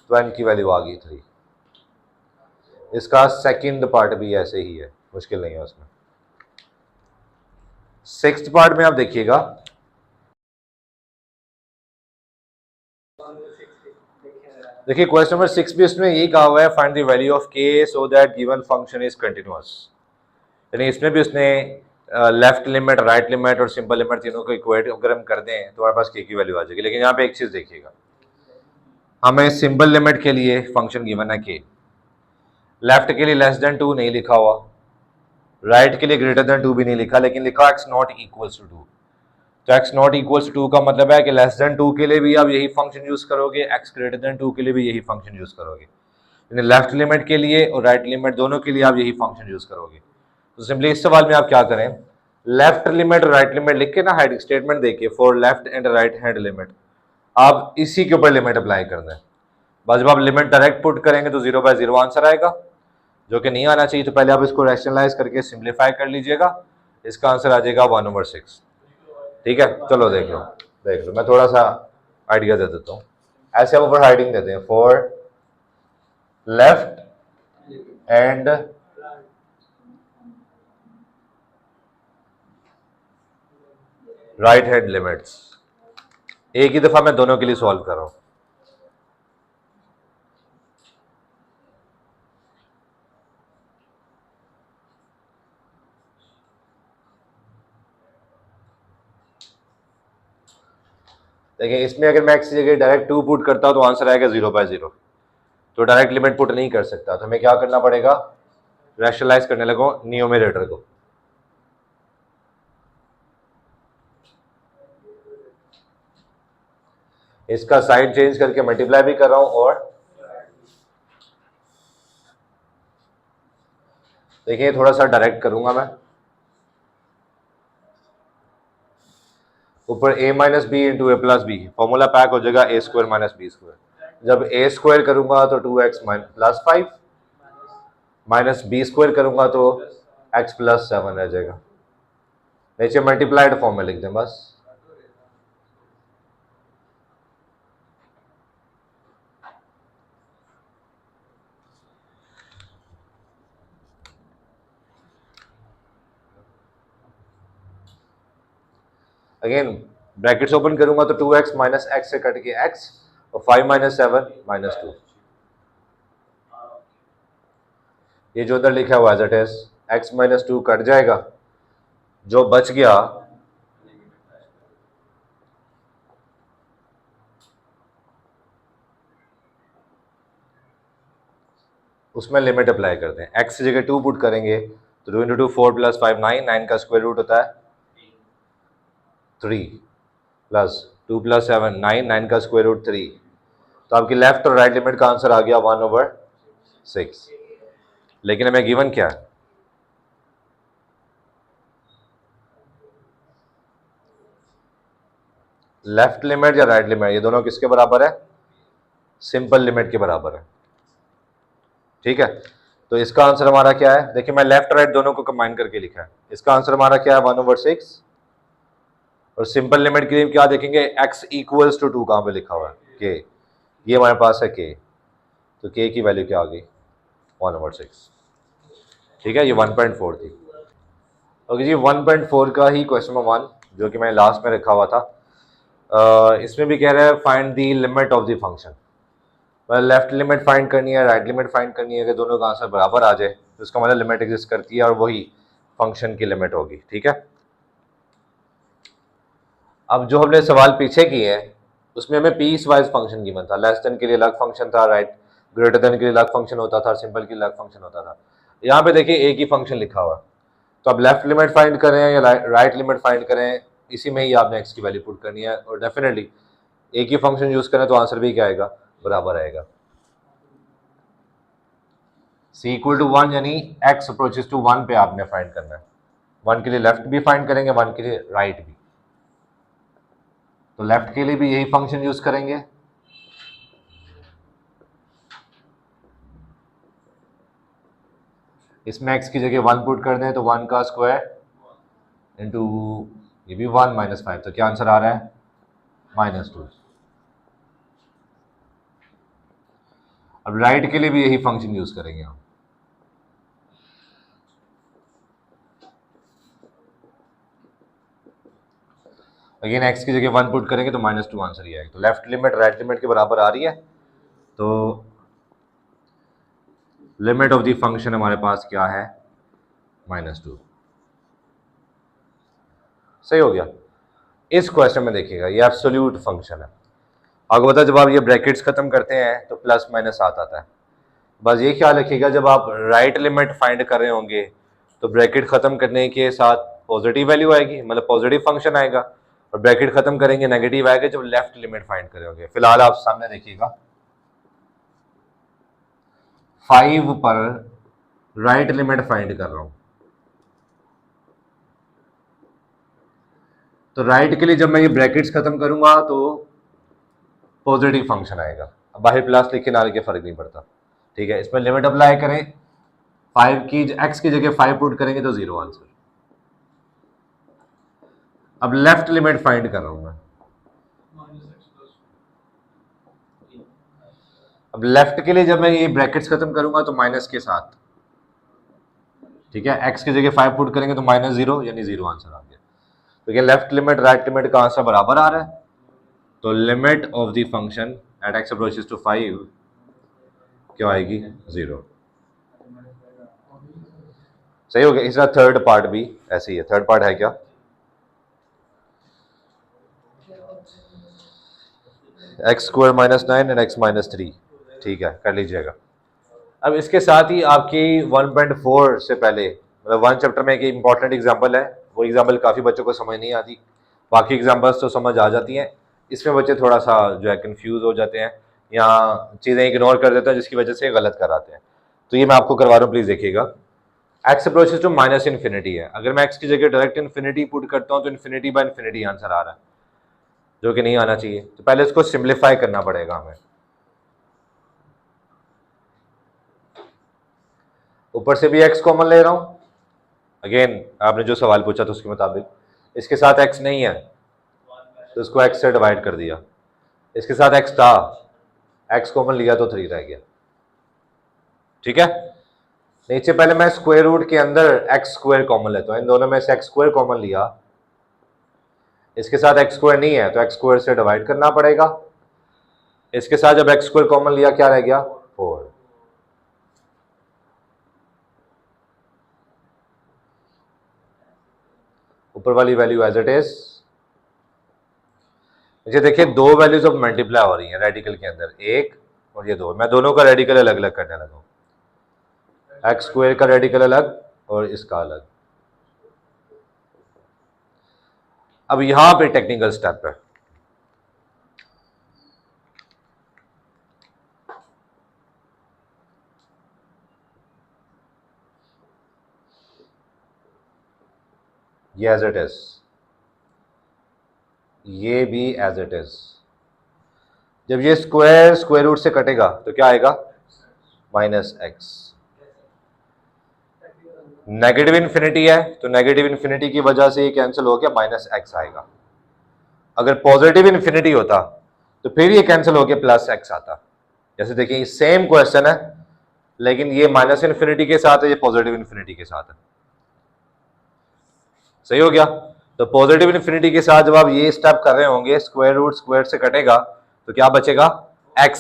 तो n की वैल्यू आ गई 3। इसका सेकंड पार्ट भी ऐसे ही है, मुश्किल नहीं है उसमें। सिक्स्थ पार्ट में आप देखिएगा, देखिए क्वेश्चन नंबर 6 भी उसमें यही कहा हुआ है, find the value of k so that given function is continuous. यानी इसमें भी उसने लेफ्ट लिमिट, राइट लिमिट और सिंपल लिमिट तीनों को इक्वेट अगर हम कर दें तो हमारे पास k की वैल्यू आ जाएगी। लेकिन यहाँ पे एक चीज देखिएगा, हमें सिंपल लिमिट के लिए फंक्शन गिवन है k, लेफ्ट के लिए लेस देन 2 नहीं लिखा हुआ, राइट के लिए ग्रेटर देन 2 भी नहीं लिखा, लेकिन लिखा x नॉट इक्वल्स टू 2। तो x नॉट इक्वल्स टू 2 का मतलब है कि लेस देन 2 के लिए भी आप यही फंक्शन यूज करोगे, x ग्रेटर देन 2 के लिए भी यही फंक्शन यूज करोगे, यानी लेफ्ट लिमिट के लिए और राइट लिमिट दोनों के लिए आप यही फंक्शन यूज करोगे। तो सिंपली इस सवाल में आप क्या करें, लेफ्ट लिमिट और राइट लिमिट लिख के ना, हेडिंग स्टेटमेंट देखिए for left and right hand limit, आप इसी के ऊपर लिमिट अप्लाई कर दें। बस जब आप लिमिट डायरेक्ट पुट करेंगे तो 0/0 आंसर आएगा, जो कि नहीं आना चाहिए। तो पहले आप इसको रैशनलाइज करके सिंप्लीफाई कर लीजिएगा, इसका आंसर आ जाएगा 1/6। ठीक है, चलो देख लो, मैं थोड़ा सा आइडिया दे देता हूँ। ऐसे हम ऊपर हेडिंग देते हैं for left and right hand limits. एक ही दफा मैं दोनों के लिए सॉल्व कर रहा हूं। देखिए इसमें अगर मैं x की जगह डायरेक्ट 2 पुट करता हूँ तो आंसर आएगा 0/0, तो डायरेक्ट लिमिट पुट नहीं कर सकता, तो हमें क्या करना पड़ेगा, रैशनलाइज करने लगो न्यूमरेटर को। इसका साइन चेंज करके मल्टीप्लाई भी कर रहा हूं, और देखिए थोड़ा सा डायरेक्ट करूंगा मैं, ऊपर a minus b into a plus b, formula pack हो जाएगा a square minus b square. जब a स्क्वायर करूंगा तो 2x plus 5, minus b square करूंगा तो x प्लस 7 रह जाएगा। नीचे मल्टीप्लाइड फॉर्म में लिख दें बस। अगेन ब्रैकेट्स ओपन करूंगा तो 2x माइनस एक्स से कट के x, और 5 माइनस 7 माइनस 2, ये जो उधर लिखा हुआ as it is, x minus 2 cut जाएगा, जो बच गया उसमें लिमिट अप्लाई करते हैं। x की जगह 2 पुट करेंगे तो 2 इंटू 2 4 प्लस 5 9, 9 का स्क्वायर रूट होता है 3, प्लस 2 प्लस 7 9, 9 का स्क्वायर रूट 3, तो आपकी लेफ्ट और राइट लिमिट का आंसर आ गया 1/6। लेकिन हमें गिवन क्या है, लेफ्ट लिमिट या राइट लिमिट, ये दोनों किसके बराबर है, सिंपल लिमिट के बराबर है। ठीक है, तो इसका आंसर हमारा क्या है, देखिए मैं लेफ्ट राइट दोनों को कंबाइन करके लिखा है, इसका आंसर हमारा क्या है 1/6, और सिंपल लिमिट के लिए क्या देखेंगे, x इक्वल्स टू 2 कहां पे लिखा हुआ है, k, ये हमारे पास है k, तो k की वैल्यू क्या आ गई 1/6। ठीक है, ये 1.4 थी। ओके जी, 1.4 का ही क्वेश्चन नंबर 1 जो कि मैंने लास्ट में रखा हुआ था, इसमें भी कह रहा है find the limit of the function. Left limit find करनी है, राइट लिमिट फाइंड करनी है, अगर दोनों का आंसर बराबर आ जाए तो इसका मतलब लिमिट एग्जिस्ट करती है और वही फंक्शन की लिमिट होगी। ठीक है, अब जो हमने सवाल पीछे किए हैं उसमें हमें पीस वाइज फंक्शन गिवन था, लेस देन के लिए अलग फंक्शन था, राइट ग्रेटर देन के लिए अलग फंक्शन होता था, सिंपल के लिए अलग फंक्शन होता था। यहाँ पे देखिए एक ही फंक्शन लिखा हुआ है, तो अब लेफ्ट लिमिट फाइंड करें या राइट लिमिट फाइंड करें, इसी में ही आपने एक्स की वैल्यू पुट करनी है, और डेफिनेटली एक ही फंक्शन यूज करें तो आंसर भी क्या आएगा, बराबर आएगा। c इक्वल टू 1 यानी x अप्रोचेस टू 1 पे आपने फाइंड करना है, 1 के लिए लेफ्ट भी फाइंड करेंगे, 1 के लिए राइट भी, तो लेफ्ट के लिए भी यही फंक्शन यूज करेंगे, इसमें x की जगह 1 पुट कर दें तो 1 का स्क्वायर इंटू ये भी 1 माइनस 5, तो क्या आंसर आ रहा है -2। अब राइट के लिए भी यही फंक्शन यूज करेंगे हम, अगेन x की जगह 1 पुट करेंगे तो -2 आंसर ही आएगा, तो लेफ्ट लिमिट राइट लिमिट के बराबर आ रही है, तो लिमिट ऑफ द फंक्शन हमारे पास क्या है -2। सही हो गया। इस क्वेश्चन में देखिएगा ये एब्सोल्यूट फंक्शन है, आपको पता है जब आप ये ब्रैकेट्स खत्म करते हैं तो प्लस माइनस हाथ आता है, बस ये ख्याल रखिएगा जब आप राइट लिमिट फाइंड कर रहे होंगे तो ब्रैकेट खत्म करने के साथ पॉजिटिव वैल्यू आएगी, मतलब पॉजिटिव फंक्शन आएगा, और ब्रैकेट खत्म करेंगे नेगेटिव आएगा जब लेफ्ट लिमिट फाइंड करेंगे। फिलहाल आप सामने देखिएगा 5 पर राइट लिमिट फाइंड कर रहा हूं, तो राइट के लिए जब मैं ये ब्रैकेट्स खत्म करूंगा तो पॉजिटिव फंक्शन आएगा, अब बाहर प्लस लिख के ना लिखे फर्क नहीं पड़ता। ठीक है, इसमें लिमिट अप्लाई करें, 5 की x की जगह 5 पुट करेंगे तो 0 आंसर। अब लेफ्ट लिमिट फाइंड कर रहा हूं मैं, अब लेफ्ट के लिए जब मैं ये ब्रैकेट्स खत्म करूंगा तो माइनस के साथ, ठीक है, x की जगह 5 पुट करेंगे तो -0 यानी 0 आंसर आ गया, तो ये लेफ्ट लिमिट राइट लिमिट का आंसर बराबर आ रहा है, तो limit of the function at x approaches to 5 क्या आएगी 0। सही हो गया। इसका थर्ड पार्ट भी ऐसे ही है, थर्ड पार्ट है क्या, x square minus 9 and x minus 3, ठीक है कर लीजिएगा। अब इसके साथ ही आपकी 1.4 से पहले मतलब 1 चैप्टर में एक इंपॉर्टेंट एग्जांपल है, वो एग्जांपल काफ़ी बच्चों को समझ नहीं आती, बाकी एग्जांपल्स तो समझ आ जाती हैं, इसमें बच्चे थोड़ा सा जो है कंफ्यूज हो जाते हैं या चीज़ें इग्नोर कर देते हैं जिसकी वजह से गलत कराते हैं। तो ये मैं आपको करवा रहा हूँ, प्लीज़ देखिएगा। X approaches to minus infinity है, अगर मैं एक्स की जगह डायरेक्ट इन्फिनिटी पुट करता हूँ तो इन्फिनिटी बाय इन्फिनिटी आंसर आ रहा है, जो कि नहीं आना चाहिए। तो पहले इसको सिंप्लीफाई करना पड़ेगा हमें। ऊपर से भी x कॉमन ले रहा हूं, अगेन आपने जो सवाल पूछा था उसके मुताबिक, इसके साथ x नहीं है तो इसको x से डिवाइड कर दिया, इसके साथ x था, x कॉमन लिया तो 3 रह गया, ठीक है। नीचे पहले मैं स्क्वायर रूट के अंदर x स्क्वायर कॉमन लेता हूं, इन दोनों में से x स्क्वायर कॉमन लिया, इसके साथ x स्क्वायर नहीं है तो x स्क्वायर से डिवाइड करना पड़ेगा, इसके साथ जब x स्क्वायर कॉमन लिया क्या रह गया 4, ऊपर वाली वैल्यू एज इट इज। मुझे देखिए दो वैल्यूज अब मल्टीप्लाई हो रही हैं रेडिकल के अंदर, एक और ये दो, मैं दोनों का रेडिकल अलग अलग करने लगा हूं, एक्स स्क्वायर का रेडिकल अलग और इसका अलग। अब यहां पे टेक्निकल स्टेप है, ये एज इट इज, ये भी एज इट इज। जब ये स्क्वायर स्क्वायर रूट से कटेगा तो क्या आएगा माइनस एक्स, नेगेटिव इन्फिनिटी है तो नेगेटिव इन्फिनिटी की वजह से ये कैंसिल हो गया, माइनस एक्स आएगा। अगर पॉजिटिव इन्फिनिटी होता तो फिर ये कैंसिल हो गया प्लस एक्स आता। जैसे देखिए सेम क्वेश्चन है लेकिन ये माइनस इन्फिनिटी के साथ है, ये पॉजिटिव इन्फिनिटी के साथ है, सही हो गया। तो पॉजिटिव इन्फिनिटी के साथ जब आप ये स्टेप कर रहे होंगे, स्क्वायर रूट स्क्वायर से कटेगा तो क्या बचेगा x,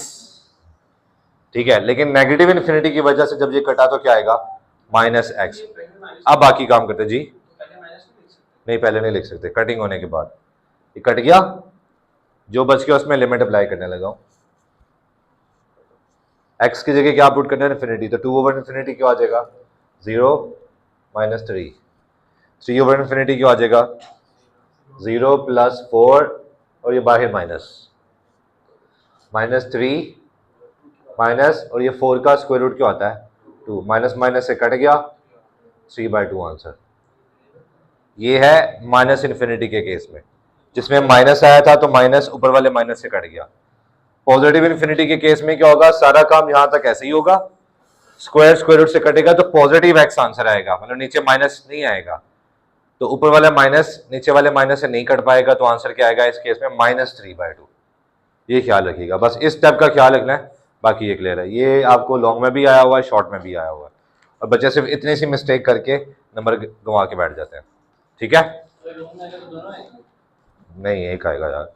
ठीक है। लेकिन नेगेटिव इन्फिनिटी की वजह से जब ये कटा तो क्या आएगा माइनस एक्स। अब बाकी काम करते जी, नहीं पहले नहीं लिख सकते, कटिंग होने के बाद ये कट गया, जो बच गया उसमें लिमिट अप्लाई करने लगा हूं, x की जगह क्या पुट करना है इन्फिनिटी, तो 2 ओवर इन्फिनिटी क्यों आ जाएगा 0 माइनस 3 ओवर इन्फिनिटी क्यों आ जाएगा 0 प्लस 4 और ये बाहर माइनस 3 माइनस और ये 4 का स्क्वायर रूट क्यों आता है 2, माइनस माइनस से कट गया 3/2 आंसर। ये है माइनस इन्फिनिटी के केस में, जिसमें माइनस आया था तो माइनस ऊपर वाले माइनस से कट गया। पॉजिटिव इन्फिनिटी के केस में क्या होगा, सारा काम यहां तक ऐसे ही होगा, स्क्वायर स्क्वायर रूट से कटेगा तो पॉजिटिव एक्स आंसर आएगा, मतलब नीचे माइनस नहीं आएगा, तो ऊपर वाला माइनस नीचे वाले माइनस से नहीं कट पाएगा, तो आंसर क्या आएगा इस केस में -3/2। ये ख्याल रखिएगा, बस इस स्टेप का ख्याल रखना है, बाकी ये क्लियर है। ये आपको लॉन्ग में भी आया हुआ है, शॉर्ट में भी आया हुआ है, और बच्चे सिर्फ इतनी सी मिस्टेक करके नंबर गंवा के बैठ जाते हैं, ठीक है। नहीं एक आएगा यार।